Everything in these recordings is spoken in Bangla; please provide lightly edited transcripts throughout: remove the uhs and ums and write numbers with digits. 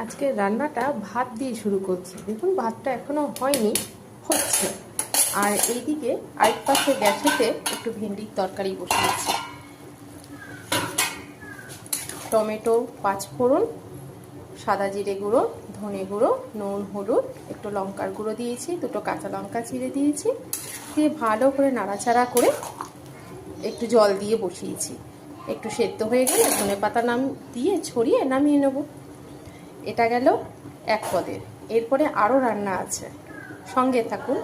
আজকে রান্নাটা ভাত দিয়ে শুরু করছি। দেখুন ভাতটা এখনো হয়নি, হচ্ছে। আর এইদিকে আরেক পাশে গ্যাসেতে একটু ভেন্ডির তরকারি বসিয়েছি। টমেটো, পাঁচফোড়ন, সাদা জিরে গুঁড়ো, ধনে গুঁড়ো, নুন, হলুদ, একটু লঙ্কার গুঁড়ো দিয়েছি, দুটো কাঁচা লঙ্কা চিড়ে দিয়েছি, দিয়ে ভালো করে নাড়াচাড়া করে একটু জল দিয়ে বসিয়েছি। একটু সেদ্ধ হয়ে গেলে ধনেপাতা দিয়ে ছড়িয়ে নামিয়ে নেব। এটা গেল এক পদের। এরপরে আরও রান্না আছে, সঙ্গে থাকুন।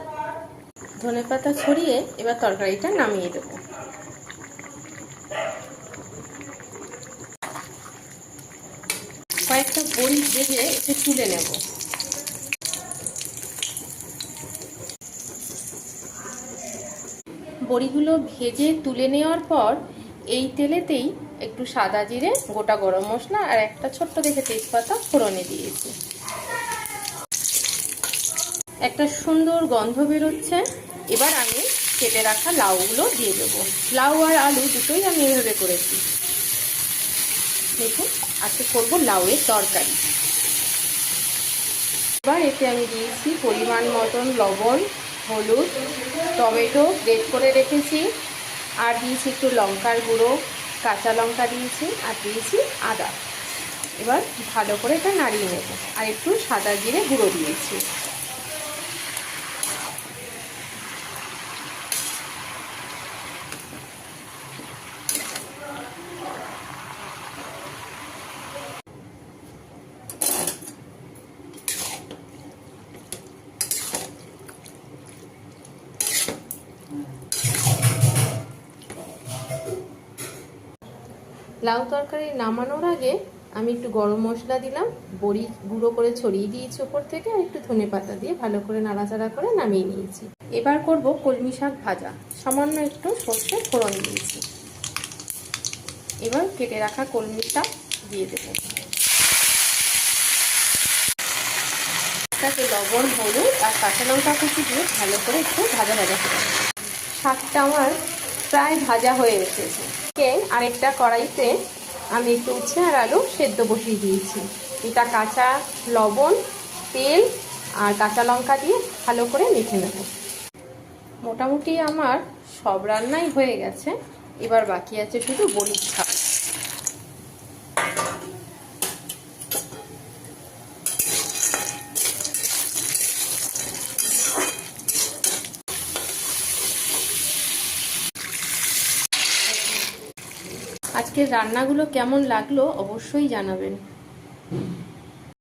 ধনেপাতা ছড়িয়ে এবার তরকারিটা নামিয়ে দেব। কয়েকটা বড়ি ভেজে একটু তুলে নেব। বড়িগুলো ভেজে তুলে নেওয়ার পর এই তেলেতেই একটু সাদা জিরে, গোটা গরম মশলা আর একটা ছোট্ট দেখে তেজপাতা ফোড়নে দিয়েছি। একটা সুন্দর গন্ধ বেরোচ্ছে। এবার আমি কেটে রাখা লাউগুলো দিয়ে দেবো। লাউ আর আলু দুটোই আমি এভাবে করেছি। দেখুন, আজকে করবো লাউয়ের তরকারি। এবার এতে আমি দিয়েছি পরিমাণ মতন লবণ, হলুদ, টমেটো গ্রেট করে রেখেছি, আর দিয়েছি একটু লঙ্কার গুঁড়ো, কাঁচা লঙ্কা দিয়েছি, আর দিয়েছি আদা। এবার ভালো করে এটা নাড়িয়ে নেব। আর একটু সাদা জিরে গুঁড়ো দিয়েছি। লাউ তরকারি নামানোর আগে আমি একটু গরম মশলা দিলাম, বড়ি গুঁড়ো করে ছড়িয়ে দিয়েছি ওপর থেকে, আর একটু ধনেপাতা দিয়ে ভালো করে নাড়াচাড়া করে নামিয়ে নিয়েছি। এবার করব কলমি শাক ভাজা। সামান্য একটু সর্ষে ফোড়ন দিয়েছি। এবার কেটে রাখা কলমি শাক দিয়ে দেবো। তাতে লবণ, হলুদ আর কাঁচা লঙ্কা কুচি দিয়ে ভালো করে একটু ভাজা ভাজা করে নেব। শাকটা আমার প্রায় ভাজা হয়ে এসেছে। আরেকটা কড়াইতে আমি একটু উচ্ছে আর আলু সেদ্ধ বসিয়ে দিয়েছি। এটা কাঁচা লবণ, তেল আর কাঁচা লঙ্কা দিয়ে ভালো করে মেখে নেব। মোটামুটি আমার সব রান্নাই হয়ে গেছে। এবার বাকি আছে শুধু বড়ির ছাপ। আজকের রান্নাগুলো কেমন লাগলো অবশ্যই জানাবেন।